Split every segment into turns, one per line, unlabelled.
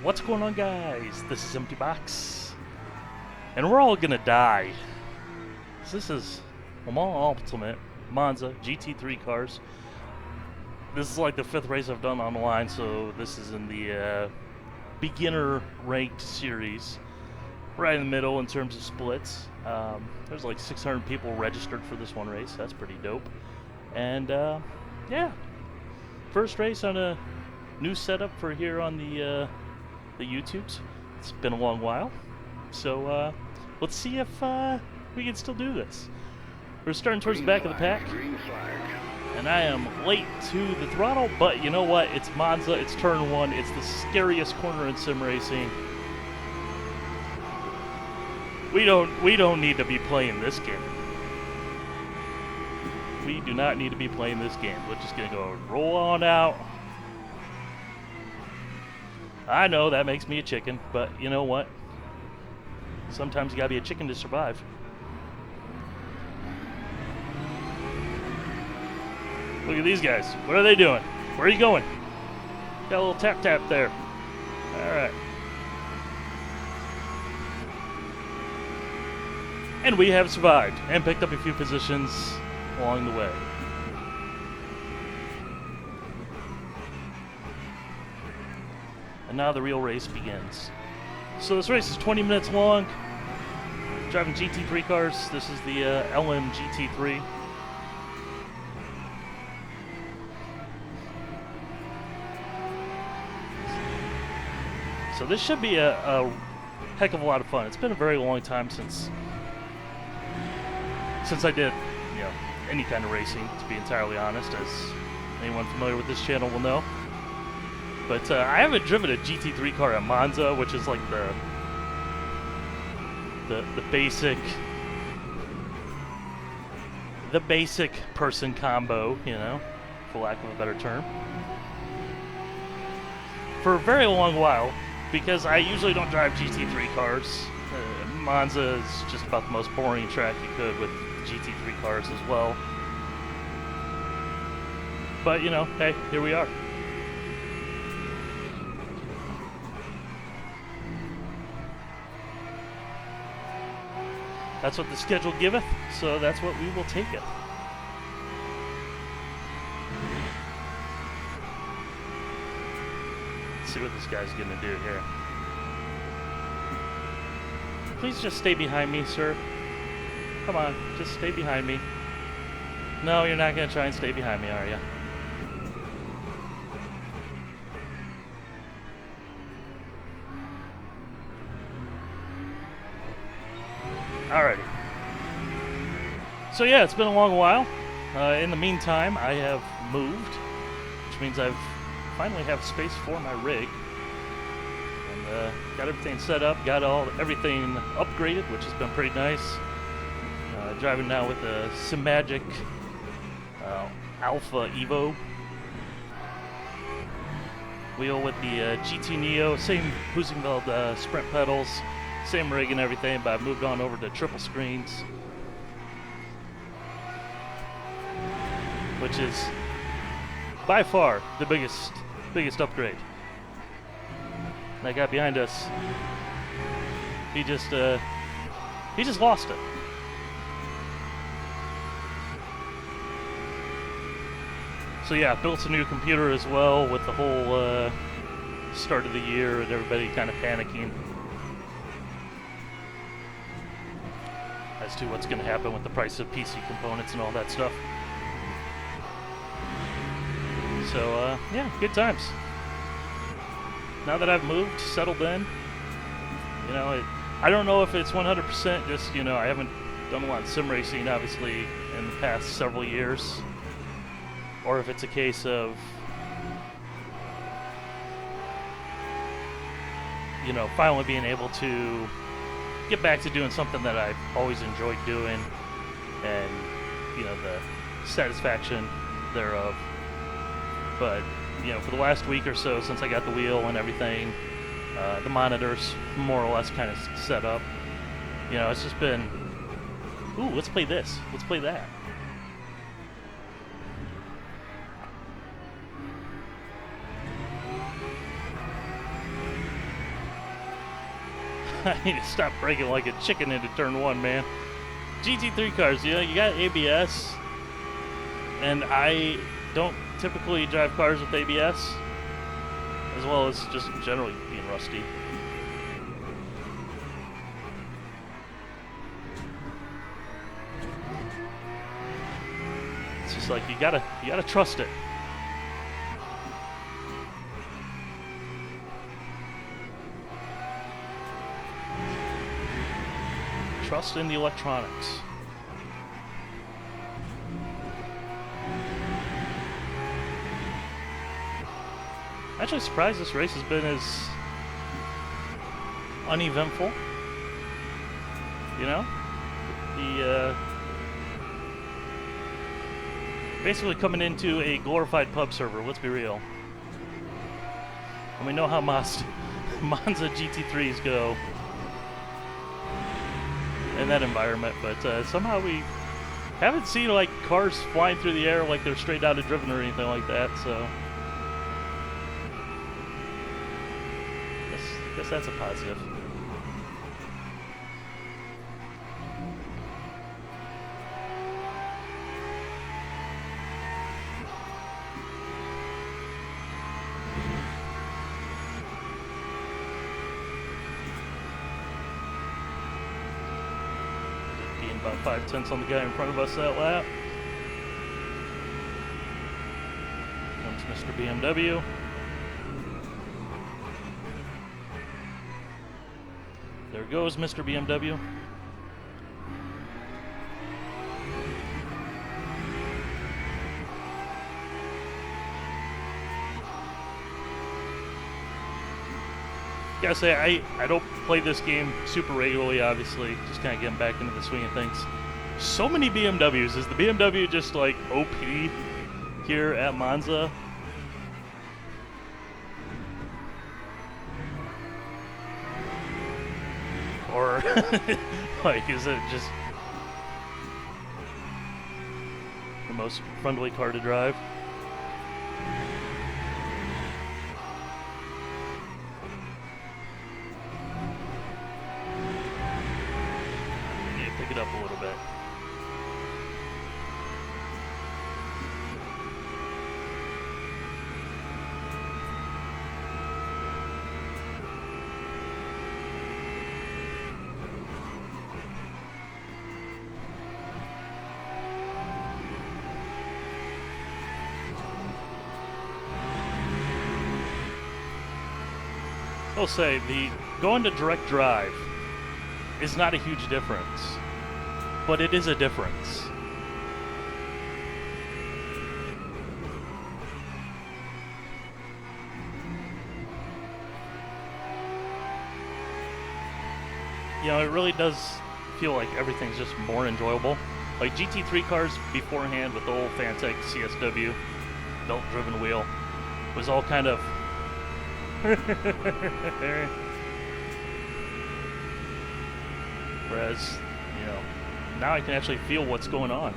What's going on, guys? This is Empty Box, and we're all gonna die. So this is Ultimate Monza GT3 cars. This is like the 5th race I've done online, so this is in the beginner ranked series, right in the middle in terms of splits. There's like 600 people registered for this one race. That's pretty dope. And yeah, first race on a new setup for here on the YouTubes. It's been a long while, so let's see if we can still do this. We're starting towards the back of the pack, and I am late to the throttle, but you know what? It's Monza, it's turn 1, it's the scariest corner in sim racing. We don't need to be playing this game. We do not need to be playing this game. We're just gonna go roll on out. I know that makes me a chicken, but you know what? Sometimes you gotta be a chicken to survive. Look at these guys. What are they doing? Where are you going? Got a little tap tap there. Alright. And we have survived and picked up a few positions along the way. And now the real race begins. So this race is 20 minutes long. Driving GT3 cars. This is the LMGT3. So this should be a heck of a lot of fun. It's been a very long time since I did, any kind of racing, to be entirely honest, as anyone familiar with this channel will know. But I haven't driven a GT3 car at Monza, which is like the basic person combo, for lack of a better term, for a very long while, because I usually don't drive GT3 cars. Monza is just about the most boring track you could with GT3 cars as well. But hey, here we are. That's what the schedule giveth, so that's what we will take it. Let's see what this guy's gonna do here. Please just stay behind me, sir. Come on, just stay behind me. No, you're not gonna try and stay behind me, are you? Alrighty. So yeah, it's been a long while. In the meantime, I have moved, which means I've finally have space for my rig. And got everything set up, got everything upgraded, which has been pretty nice. Driving now with the Simagic Alpha Evo wheel with the GT Neo, same Husinveld sprint pedals, same rig and everything, but I moved on over to triple screens, which is by far the biggest upgrade. And that guy behind us, he just lost it. So yeah, built a new computer as well with the whole start of the year and everybody kind of panicking as to what's going to happen with the price of PC components and all that stuff. So yeah, good times. Now that I've moved, settled in, I don't know if it's 100% just, I haven't done a lot of sim racing, obviously, in the past several years. Or if it's a case of, finally being able to get back to doing something that I've always enjoyed doing, and, the satisfaction thereof. But, for the last week or so, since I got the wheel and everything, the monitors more or less kind of set up, it's just been, ooh, let's play this, let's play that. I need to stop braking like a chicken into turn 1, man. GT3 cars, you know, you got ABS, and I don't typically drive cars with ABS, as well as just generally being rusty. It's just like you gotta trust it. Trust in the electronics. Actually surprised this race has been as uneventful. You know? The basically coming into a glorified pub server, let's be real. And we know how Monza GT3s go in that environment, but somehow we haven't seen like cars flying through the air like they're straight out of driven or anything like that, so I guess that's a positive. About 5/10 on the guy in front of us that lap. Comes Mr. BMW. There goes Mr. BMW. Gotta say, I don't play this game super regularly, obviously. Just kind of getting back into the swing of things. So many BMWs. Is the BMW just like OP here at Monza? Or, like, is it just the most friendly car to drive? Pick it up a little bit. I'll say the going to direct drive is not a huge difference, but it is a difference. You know, it really does feel like everything's just more enjoyable. Like GT3 cars beforehand with the old Fantech CSW belt-driven wheel was all kind of whereas, you know, now I can actually feel what's going on.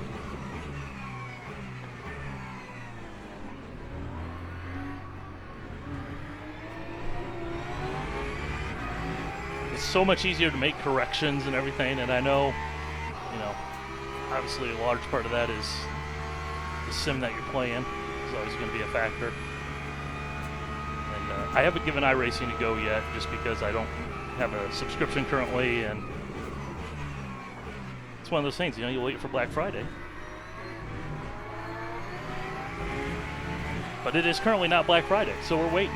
It's so much easier to make corrections and everything, and I know, you know, obviously a large part of that is the sim that you're playing is always going to be a factor. And I haven't given iRacing a go yet, just because I don't have a subscription currently, and it's one of those things, you know, you wait for Black Friday. But it is currently not Black Friday, so we're waiting.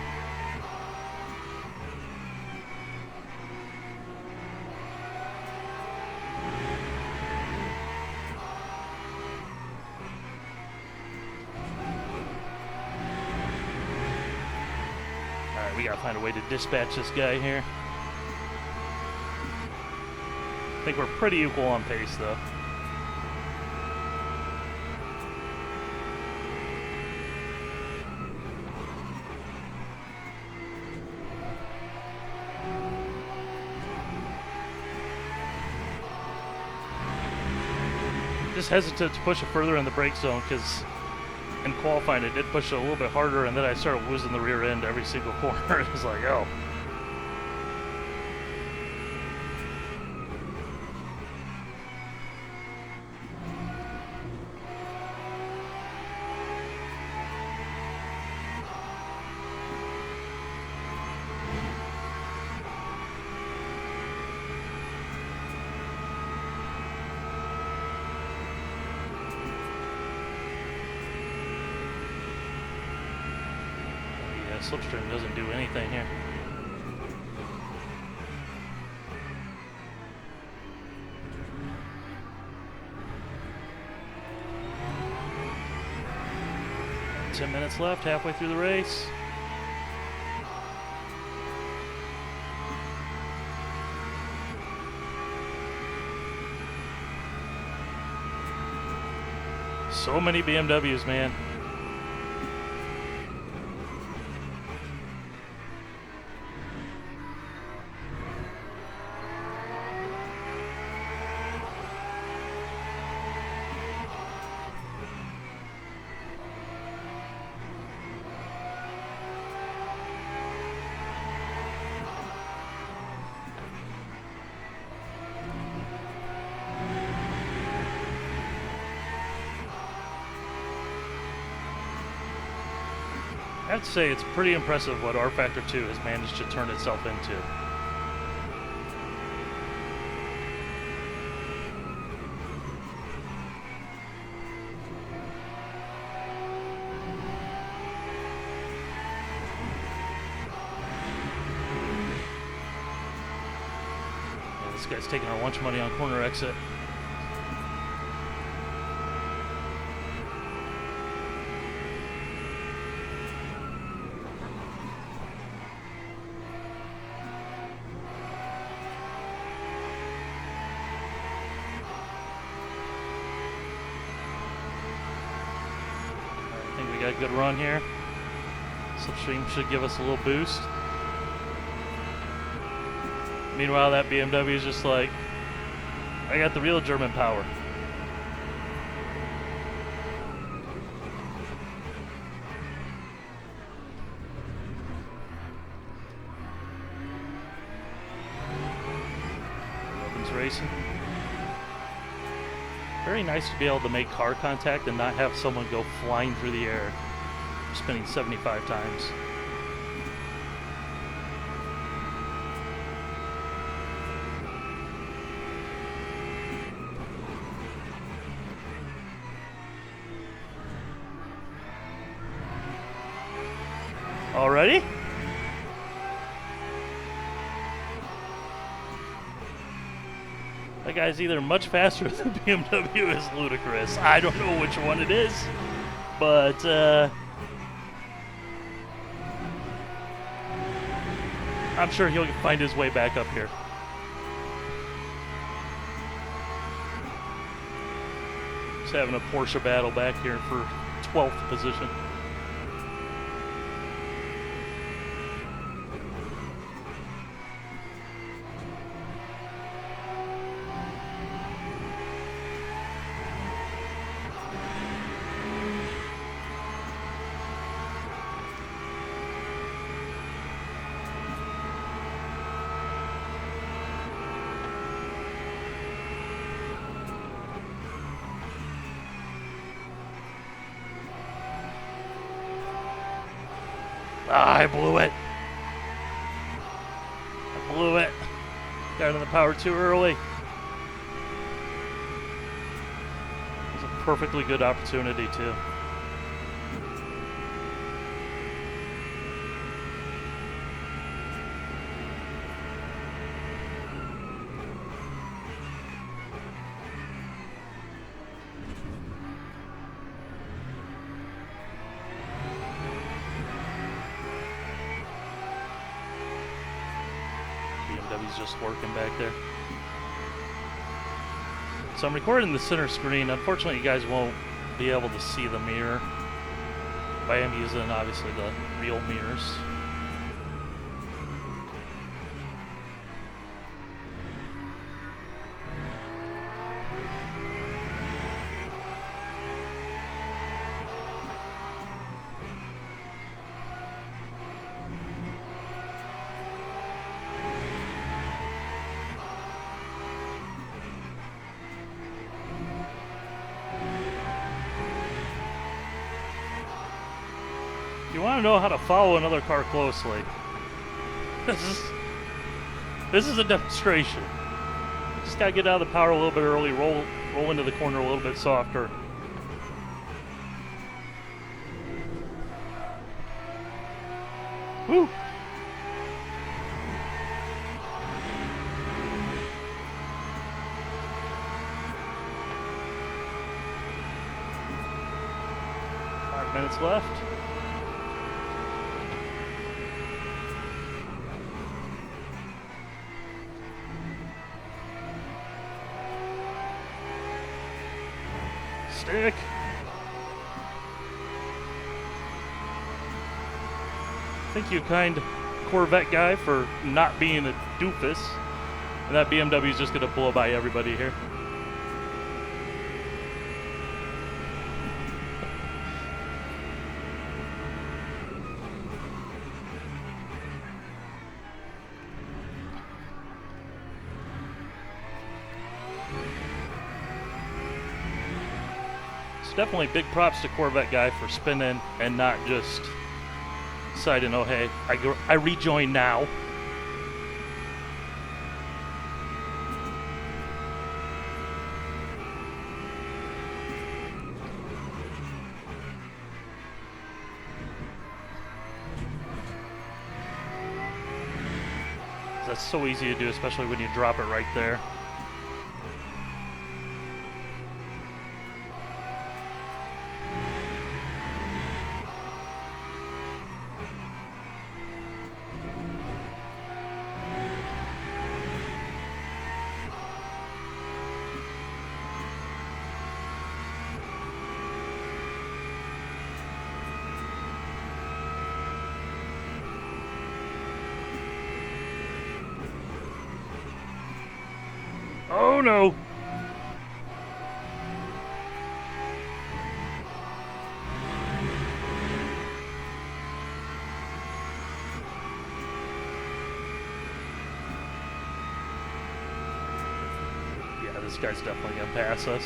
Alright, we gotta find a way to dispatch this guy here. I think we're pretty equal on pace, though. Just hesitant to push it further in the brake zone, because in qualifying I did push it a little bit harder, and then I started losing the rear end every single corner. It was like, oh. Slipstream doesn't do anything here. Ten minutes left, halfway through the race. So many BMWs, man. I have to say, it's pretty impressive what R Factor 2 has managed to turn itself into. Yeah, this guy's taking our lunch money on corner exit. We got a good run here. Slipstream should give us a little boost. Meanwhile, that BMW is just like, I got the real German power. Robin's racing. Very nice to be able to make car contact and not have someone go flying through the air, spinning 75 times. Already? That guy's either much faster than BMW is ludicrous. I don't know which one it is, but I'm sure he'll find his way back up here. Just having a Porsche battle back here for 12th position. Ah, I blew it. I blew it. Got into the power too early. It was a perfectly good opportunity, too. BMW's just working back there. So I'm recording the center screen. Unfortunately, you guys won't be able to see the mirror. But I am using, obviously, the real mirrors. You want to know how to follow another car closely. This is a demonstration. Just gotta get out of the power a little bit early, roll into the corner a little bit softer. Woo! Minutes left. Stick. Thank you, kind Corvette guy, for not being a doofus. And that BMW is just going to blow by everybody here. Definitely big props to Corvette guy for spinning and not just deciding, oh hey, I rejoin now. That's so easy to do, especially when you drop it right there. Oh no! Yeah, this guy's definitely gonna pass us.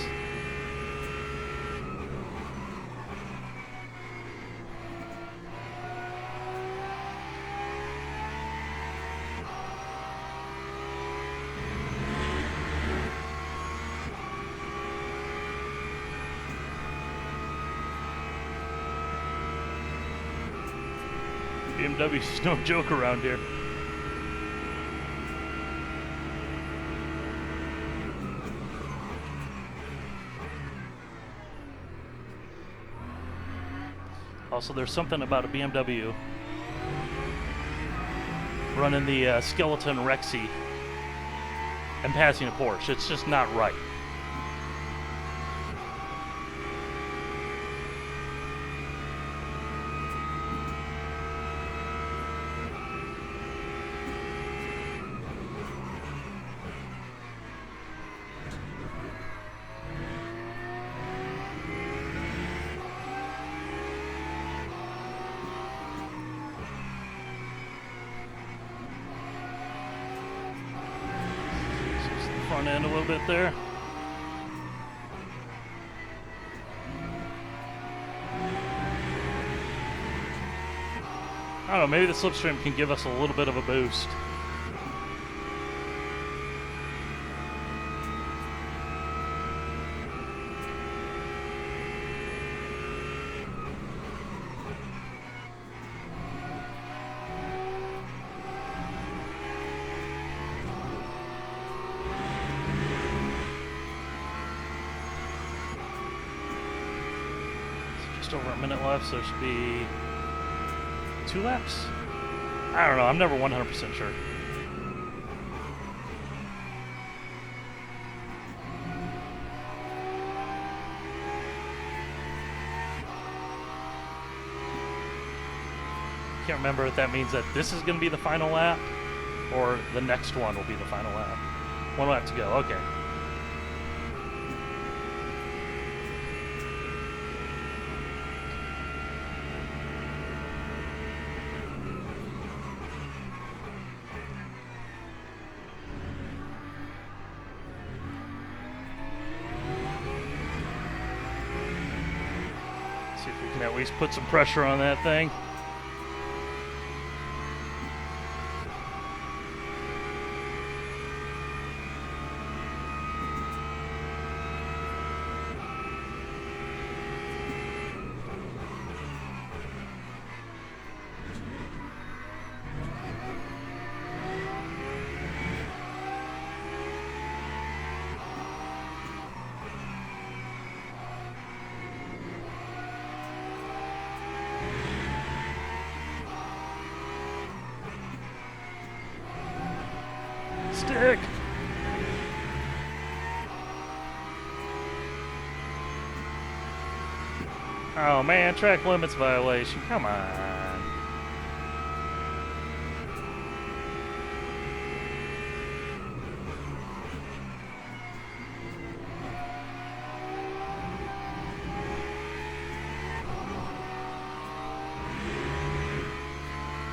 BMW's no joke around here. Also, there's something about a BMW running the skeleton Rexy and passing a Porsche. It's just not right. Front end a little bit there. I don't know, maybe the Slipstream can give us a little bit of a boost. Over a minute left, so it should be 2 laps? I don't know, I'm never 100% sure. Can't remember if that means that this is going to be the final lap or the next one will be the final lap. 1 lap to go, okay. See if we can at least put some pressure on that thing. Stick! Oh man, track limits violation. Come on.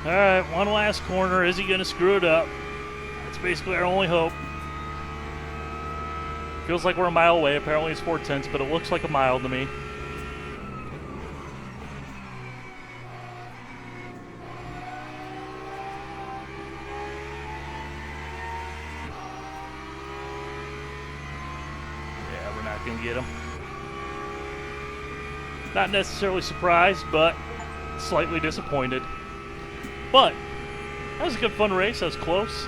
Alright, one last corner. Is he going to screw it up? That's basically our only hope. Feels like we're a mile away. Apparently it's 4/10, but it looks like a mile to me. Yeah, we're not going to get him. Not necessarily surprised, but slightly disappointed. But that was a good fun race. That was close.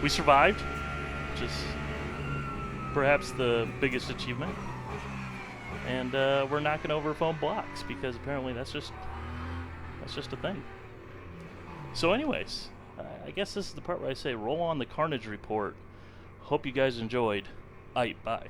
We survived, which is perhaps the biggest achievement. And we're knocking over foam blocks because apparently that's just a thing. So anyways, I guess this is the part where I say roll on the carnage report. Hope you guys enjoyed. Aight, bye.